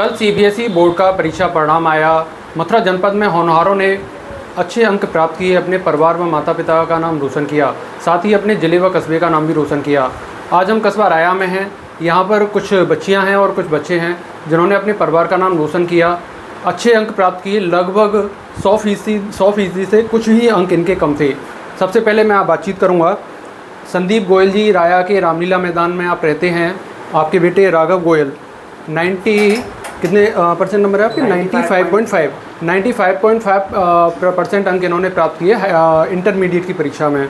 कल CBSE board का परीक्षा परिणाम आया। मथुरा जनपद में होनहारों ने अच्छे अंक प्राप्त किए, अपने परिवार व माता पिता का नाम रोशन किया, साथ ही अपने ज़िले व कस्बे का नाम भी रोशन किया। आज हम कस्बा राया में हैं। यहाँ पर कुछ बच्चियाँ हैं और कुछ बच्चे हैं जिन्होंने अपने परिवार का नाम रोशन किया, अच्छे अंक प्राप्त किए। लगभग 100% से कुछ ही अंक इनके कम थे। सबसे पहले मैं बातचीत करूँगा। संदीप गोयल जी, राया के रामलीला मैदान में आप रहते हैं। आपके बेटे राघव गोयल 90 कितने परसेंट नंबर है आपके? 95.5 अंक इन्होंने प्राप्त किए इंटरमीडिएट की परीक्षा में।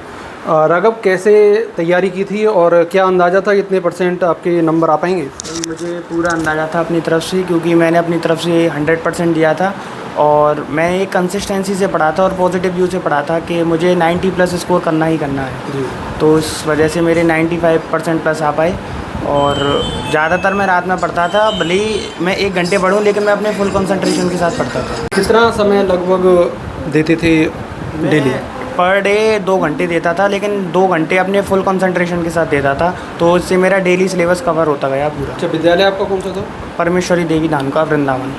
राघव, कैसे तैयारी की थी और क्या अंदाज़ा था कितने परसेंट आपके नंबर आ पाएंगे? मुझे पूरा अंदाज़ा था अपनी तरफ से, क्योंकि मैंने अपनी तरफ से 100% दिया था और मैं एक कंसिस्टेंसी से पढ़ा था और पॉजिटिव व्यू से पढ़ा था कि मुझे 90+ स्कोर करना ही करना है जी। तो इस वजह से मेरे 95% प्लस आ पाए। और ज़्यादातर मैं रात में पढ़ता था, भले ही मैं 1 घंटे पढ़ूँ लेकिन मैं अपने फुल कंसंट्रेशन के साथ पढ़ता था। कितना समय लगभग देते थे डेली? पर डे 2 घंटे देता था, लेकिन 2 घंटे अपने फुल कंसंट्रेशन के साथ देता था, तो इससे मेरा डेली सिलेबस कवर होता गया पूरा। अच्छा, विद्यालय आपका कौन सा था? परमेश्वरी देवी धानुका, वृंदावन।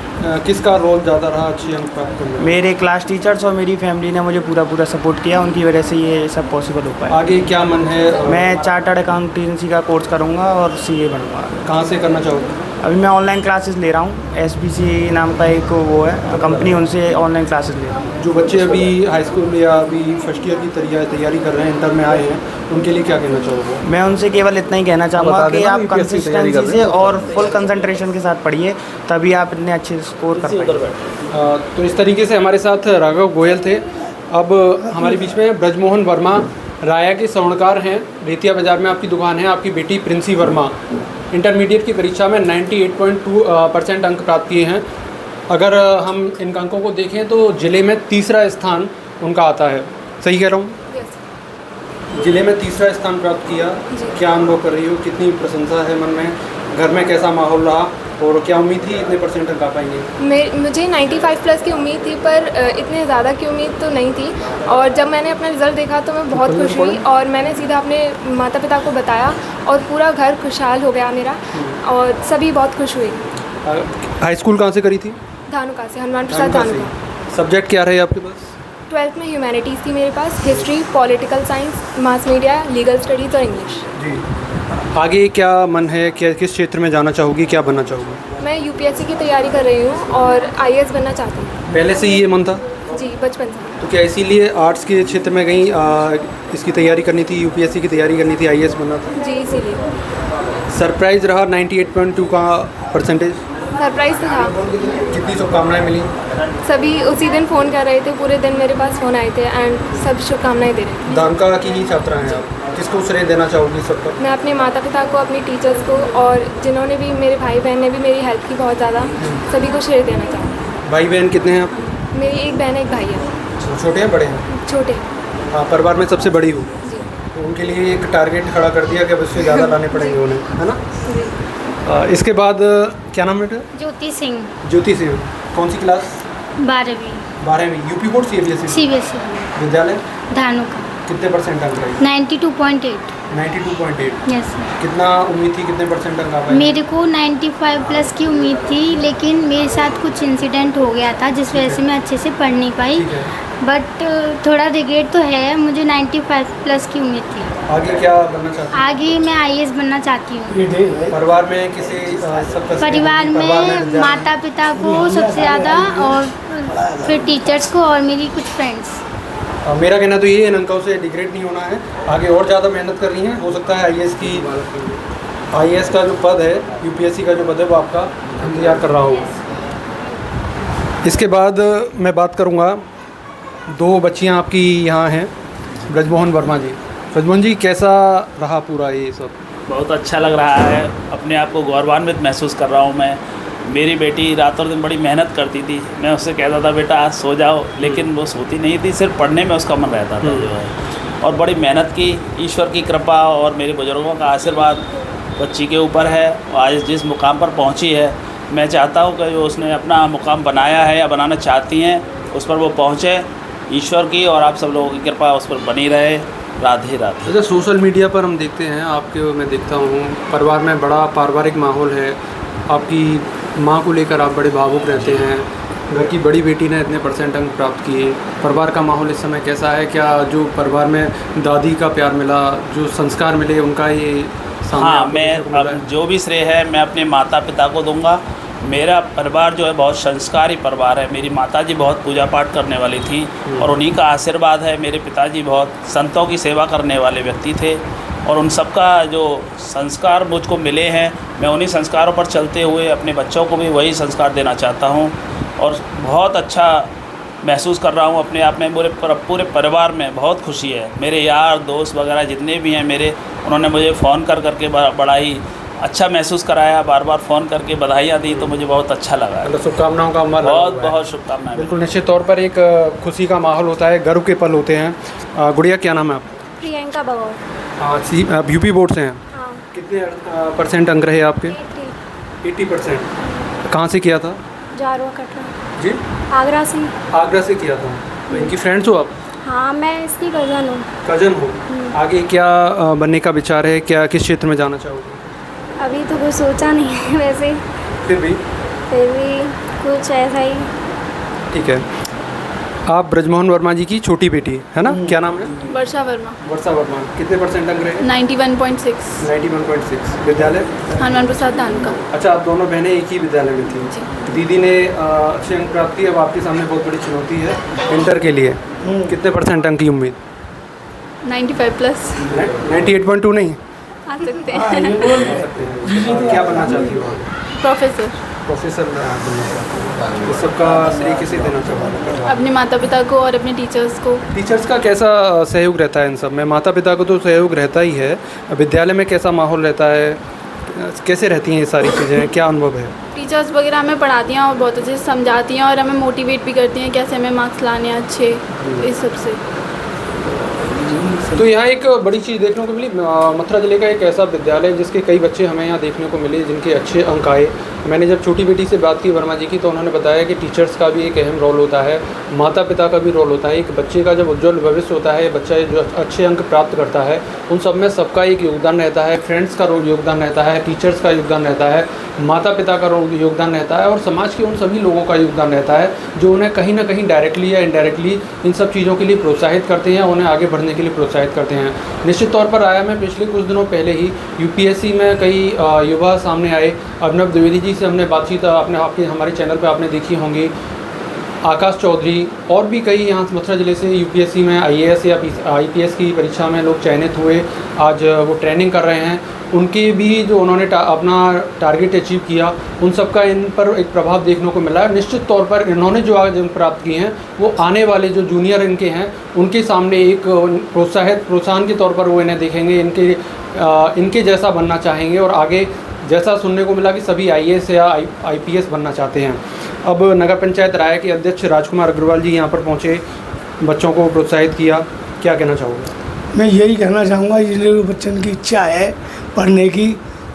किसका रोल ज़्यादा रहा अच्छे अंक प्राप्त करने में? मेरे क्लास टीचर्स और मेरी फैमिली ने मुझे पूरा सपोर्ट किया, उनकी वजह से ये सब पॉसिबल हो पाया। आगे क्या मन है? मैं चार्टर्ड अकाउंटेंसी का कोर्स करूँगा और CA बनूँगा। कहाँ से करना चाहोगे? अभी मैं ऑनलाइन क्लासेस ले रहा हूँ, SBC नाम का एक वो है कंपनी, उनसे ऑनलाइन क्लासेस ले रहा हूँ। जो बच्चे अभी हाई स्कूल या अभी फर्स्ट ईयर की तैयारी कर रहे हैं, इंटर में आए हैं, उनके लिए क्या कहना चाहोगे? मैं उनसे केवल इतना ही कहना चाहूँगा कि आप कंसिस्टेंसी से और फुल कंसंट्रेशन के साथ पढ़िए, तभी आप इतने अच्छे स्कोर कर पाएंगे। तो इस तरीके से हमारे साथ राघव गोयल थे। अब हमारे बीच में ब्रजमोहन वर्मा, राया के स्वर्णकार हैं, रेतिया बाज़ार में आपकी दुकान है। आपकी बेटी प्रिंसी वर्मा इंटरमीडिएट की परीक्षा में 98.2% अंक प्राप्त किए हैं। अगर हम इन अंकों को देखें तो ज़िले में 3रा स्थान उनका आता है। सही कह रहा हूँ? ज़िले में 3रा स्थान प्राप्त किया। क्या अनुभव कर रही हो? कितनी प्रशंसा है मन में? घर में कैसा माहौल रहा और क्या उम्मीद थी इतने परसेंट अंक आ पाएंगे? मुझे 95+ की उम्मीद थी, पर इतने ज़्यादा की उम्मीद तो नहीं थी। और जब मैंने अपना रिज़ल्ट देखा तो मैं बहुत खुश हुई और मैंने सीधा अपने माता पिता को बताया और पूरा घर खुशहाल हो गया मेरा और सभी बहुत खुश हुए। हाई स्कूल कहाँ से करी थी? धानुका से, हनुमान प्रसाद धानुका। सब्जेक्ट क्या रहे आपके पास? 12th में ह्यूमैनिटीज़ थी मेरे पास, history, political science, mass media, legal studies और इंग्लिश। जी। आगे क्या मन है? क्या किस क्षेत्र में जाना चाहोगी? क्या बनना चाहोगी? मैं UPSC की तैयारी कर रही हूँ और IAS बनना चाहती हूँ। पहले से ही ये मन था? जी, बचपन से। तो क्या इसीलिए आर्ट्स के क्षेत्र में गई, इसकी तैयारी करनी थी, UPSC की तैयारी करनी थी, IAS बनना था? जी, इसीलिए। सरप्राइज़ रहा 98.2 का परसेंटेज? सरप्राइज़ तो था। कितनी शुभकामनाएं मिली? सभी उसी दिन फ़ोन कर रहे थे, पूरे दिन मेरे पास फ़ोन आए थे एंड सब शुभकामनाएं दे रहे थे। धानुका की ही छात्रा हैं आप, किसको श्रेय देना चाहोगी सबका? मैं अपने माता पिता को, अपनी टीचर्स को और जिन्होंने भी, मेरे भाई बहन ने भी मेरी हेल्प की बहुत ज़्यादा, सभी को श्रेय देना चाहूँगी। भाई बहन कितने हैं आप? मेरी एक बहन एक भाई है। छोटे हैं बड़े हैं? छोटे। हाँ, परिवार में सबसे बड़ी हूँ, जी। तो उनके लिए एक टारगेट खड़ा कर दिया कि अब उससे ज़्यादा लाने पड़ेंगे उन्हें, है ना? जी। इसके बाद क्या नाम है? ज्योति सिंह। ज्योति सिंह, कौन सी क्लास? 12वीं। UP board CBSE? विद्यालय धानुका। कितने परसेंट अंक रहे? 92.8। 92.8। Yes sir. कितना उम्मीद थी, कितने परसेंट अंक आ पाए? मेरे को 95+ की उम्मीद थी, लेकिन मेरे साथ कुछ इंसिडेंट हो गया था जिस वजह से मैं अच्छे से पढ़ नहीं पाई, ठीक है। बट थोड़ा रिग्रेट तो है। मुझे 95+ की उम्मीद थी। आगे क्या बनना चाहती हैं? आगे मैं IAS बनना चाहती हूँ। परिवार में किसी सबका परिवार में माता पिता को सबसे ज़्यादा और फिर टीचर्स को और मेरी कुछ फ्रेंड्स। मेरा कहना तो ये इन अंकों से डिग्रेड नहीं होना है, आगे और ज़्यादा मेहनत करनी है। हो सकता है IAS का जो पद है, UPSC का जो पद है वो आपका इंतजार कर रहा हो। इसके बाद मैं बात करूँगा, 2 बच्चियाँ आपकी यहाँ हैं, ब्रजमोहन वर्मा जी। ब्रजमोहन जी, कैसा रहा पूरा ये सब? बहुत अच्छा लग रहा है, अपने आप को गौरवान्वित महसूस कर रहा हूँ मैं। मेरी बेटी रात और दिन बड़ी मेहनत करती थी, मैं उससे कहता था बेटा आज सो जाओ, लेकिन वो सोती नहीं थी, सिर्फ पढ़ने में उसका मन रहता था जो है। और बड़ी मेहनत की, ईश्वर की कृपा और मेरे बुजुर्गों का आशीर्वाद बच्ची के ऊपर है। आज जिस मुकाम पर पहुंची है, मैं चाहता हूं कि जो उसने अपना मुकाम बनाया है या बनाना चाहती हैं, उस पर वो पहुंचे। ईश्वर की और आप सब लोगों की कृपा उस पर बनी रहे। राधे राधे। अच्छा, सोशल मीडिया पर हम देखते हैं आपके, मैं देखता हूँ परिवार में बड़ा पारिवारिक माहौल है, आपकी माँ को लेकर आप बड़े भावुक रहते हैं। घर की बड़ी बेटी ने इतने परसेंट अंक प्राप्त किए। परिवार का माहौल इस समय कैसा है? क्या जो परिवार में दादी का प्यार मिला, जो संस्कार मिले, उनका ये सामने हाँ, आपको देखने को मैं मिला है? अब जो भी श्रेय है मैं अपने माता पिता को दूंगा। मेरा परिवार जो है बहुत संस्कारी परिवार है। मेरी माताजी बहुत पूजा पाठ करने वाली थी और उन्हीं का आशीर्वाद है। मेरे पिताजी बहुत संतों की सेवा करने वाले व्यक्ति थे और उन सबका जो संस्कार मुझको मिले हैं, मैं उन्हीं संस्कारों पर चलते हुए अपने बच्चों को भी वही संस्कार देना चाहता हूँ और बहुत अच्छा महसूस कर रहा हूँ अपने आप में। पूरे परिवार में बहुत खुशी है। मेरे यार दोस्त वगैरह जितने भी हैं मेरे, उन्होंने मुझे फ़ोन करके बड़ा ही अच्छा महसूस कराया, बार बार फ़ोन करके बधाइयाँ दी, तो मुझे बहुत अच्छा लगा है। मतलब शुभकामनाओं का माला बहुत हुआ है। बहुत शुभकामनाएं। बिल्कुल निश्चित तौर पर एक खुशी का माहौल होता है, गर्व के पल होते हैं। गुड़िया, क्या नाम है आप? प्रियंका भगत। आप यूपी बोर्ड से हैं। हाँ, कितने परसेंट अंक रहे आपके? 80%। कहाँ से किया था? जारवा कटरा, जी, आगरा से। आगरा से किया था। तो इनकी फ्रेंड्स हो आप? हाँ, मैं इसकी कज़न हूँ। कजन हो। आगे क्या बनने का विचार है? क्या किस क्षेत्र में जाना चाहोगे? अभी तो कुछ सोचा नहीं है वैसे, फिर भी कुछ ऐसा ही। ठीक है। आप ब्रजमोहन वर्मा जी की छोटी बेटी है ना? क्या नाम है? वर्षा वर्मा। वर्षा वर्मा। कितने परसेंट अंक रहे? 91.6। 91.6। विद्यालय? हनुमान प्रसाद धानुका। अच्छा, आप दोनों बहनें एक ही विद्यालय में थी। दीदी ने अच्छे अंक प्राप्त किए। अब आपके सामने बहुत बड़ी चुनौती है इंटर के लिए। कितने परसेंट अंक की उम्मीद? 95+। 98.2 नहीं? आ सकते हाँ, हैं। ये बोल सकते हैं। क्या बनना चाहती हो? प्रोफेसर। प्रोफेसर बनना चाहती हूँ। तो सबका श्रेय किसे देना चाहोगे? अपने माता पिता को और अपने टीचर्स को। टीचर्स का कैसा सहयोग रहता है इन सब में? माता पिता को तो सहयोग रहता ही है, विद्यालय में कैसा माहौल रहता है? कैसे रहती हैं ये सारी चीज़ें? क्या अनुभव है? टीचर्स वगैरह हमें पढ़ाती हैं और बहुत अच्छे से समझाती हैं और हमें मोटिवेट भी करती हैं कैसे हमें मार्क्स लाने हैं अच्छे, इस सब से। तो यहाँ एक बड़ी चीज़ देखने को मिली। मथुरा जिले का एक ऐसा विद्यालय है जिसके कई बच्चे हमें यहाँ देखने को मिले जिनके अच्छे अंक आए। मैंने जब छोटी बेटी से बात की वर्मा जी की, तो उन्होंने बताया कि टीचर्स का भी एक अहम रोल होता है, माता पिता का भी रोल होता है। एक बच्चे का जब उज्ज्वल भविष्य होता है, बच्चा जो अच्छे अंक प्राप्त करता है, उन सब में सबका एक योगदान रहता है। फ्रेंड्स का योगदान रहता है, टीचर्स का योगदान रहता है, माता पिता का योगदान रहता है और समाज के उन सभी लोगों का योगदान रहता है जो उन्हें कहीं ना कहीं डायरेक्टली या इनडायरेक्टली इन सब चीज़ों के लिए प्रोत्साहित करते हैं, उन्हें आगे बढ़ने के लिए प्रोत्साहित करते हैं। निश्चित तौर पर आया मैं पिछले कुछ दिनों पहले ही यूपीएससी में कई युवा सामने आए। अभिनव द्विवेदी जी से हमने बातचीत आपके हमारे चैनल पर आपने देखी होंगी। आकाश चौधरी और भी कई यहाँ मथुरा ज़िले से यूपीएससी में आईएएस या आईपीएस की परीक्षा में लोग चयनित हुए, आज वो ट्रेनिंग कर रहे हैं। उनके भी जो उन्होंने अपना टारगेट अचीव किया, उन सब का इन पर एक प्रभाव देखने को मिला है। निश्चित तौर पर इन्होंने जो आज अंक प्राप्त किए हैं वो आने वाले जो जूनियर इनके हैं उनके सामने एक प्रोत्साहन के तौर पर वो इन्हें देखेंगे, इनके जैसा बनना चाहेंगे और आगे जैसा सुनने को मिला कि सभी आईएएस या आईपीएस बनना चाहते हैं। अब नगर पंचायत राय के अध्यक्ष राजकुमार अग्रवाल जी यहाँ पर पहुँचे, बच्चों को प्रोत्साहित किया। क्या कहना चाहोगे? मैं यही कहना चाहूँगा, जिन बच्चों की इच्छा है पढ़ने की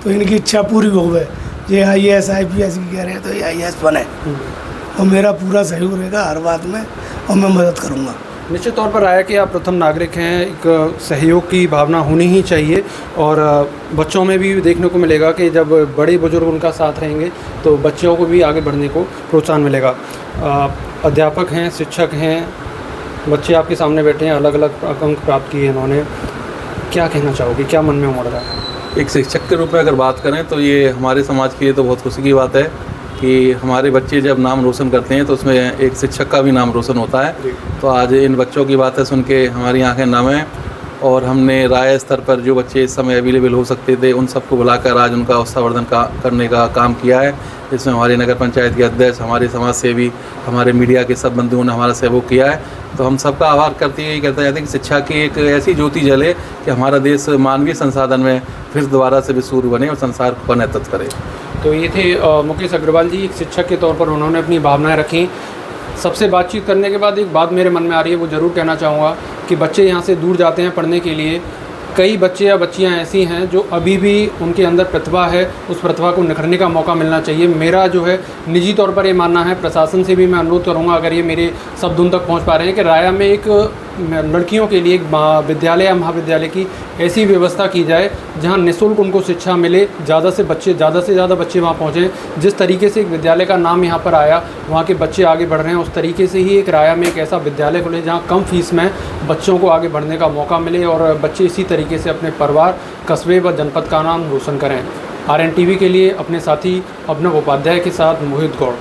तो इनकी इच्छा पूरी हो गए। ये आईएएस आईपीएस की कह रहे हैं तो ये आईएएस बने और मेरा पूरा सहयोग रहेगा हर बात में और मैं मदद करूँगा। निश्चित तौर पर आया कि आप प्रथम नागरिक हैं, एक सहयोग की भावना होनी ही चाहिए और बच्चों में भी देखने को मिलेगा कि जब बड़े बुजुर्ग उनका साथ रहेंगे तो बच्चों को भी आगे बढ़ने को प्रोत्साहन मिलेगा। अध्यापक हैं, शिक्षक हैं, बच्चे आपके सामने बैठे हैं, अलग अलग अंक प्राप्त किए इन्होंने। क्या कहना चाहोगे? क्या मन में उमड़ रहा है? एक शिक्षक के रूप में अगर बात करें तो ये हमारे समाज के लिए तो बहुत खुशी की बात है कि हमारे बच्चे जब नाम रोशन करते हैं तो उसमें एक शिक्षक का भी नाम रोशन होता है। तो आज इन बच्चों की बातें सुन के हमारी आंखें नम हैं और हमने राय स्तर पर जो बच्चे इस समय अवेलेबल हो सकते थे उन सबको बुलाकर आज उनका उत्साहवर्धन करने का काम किया है। इसमें हमारे नगर पंचायत के अध्यक्ष, हमारे समाज सेवी, हमारे मीडिया के सब बंधुओं ने हमारा सहयोग किया है। तो हम सबका आभार करते हैं, कहते हैं कि शिक्षा की एक ऐसी ज्योति जले कि हमारा देश मानवीय संसाधन में फिर दोबारा से विश्व बने और संसार को नेतृत्व करे। तो ये थे मुकेश अग्रवाल जी, एक शिक्षक के तौर पर उन्होंने अपनी भावनाएं रखी। सबसे बातचीत करने के बाद एक बात मेरे मन में आ रही है, वो ज़रूर कहना चाहूँगा कि बच्चे यहाँ से दूर जाते हैं पढ़ने के लिए। कई बच्चे या बच्चियाँ ऐसी हैं जो अभी भी उनके अंदर प्रतिभा है, उस प्रतिभा को निखरने का मौका मिलना चाहिए। मेरा जो है निजी तौर पर ये मानना है, प्रशासन से भी मैं अनुरोध करूँगा अगर ये मेरे शब्द उन तक पहुँच पा रहे हैं कि राया में एक लड़कियों के लिए एक विद्यालय या महाविद्यालय की ऐसी व्यवस्था की जाए जहां निःशुल्क उनको शिक्षा मिले, ज़्यादा से ज़्यादा बच्चे वहां पहुंचें। जिस तरीके से एक विद्यालय का नाम यहां पर आया, वहां के बच्चे आगे बढ़ रहे हैं, उस तरीके से ही एक राया में एक ऐसा विद्यालय खुले जहां कम फीस में बच्चों को आगे बढ़ने का मौका मिले और बच्चे इसी तरीके से अपने परिवार, कस्बे व जनपद का नाम रोशन करें। RNTV के लिए अपने साथी अभिनव उपाध्याय के साथ मोहित गौड़।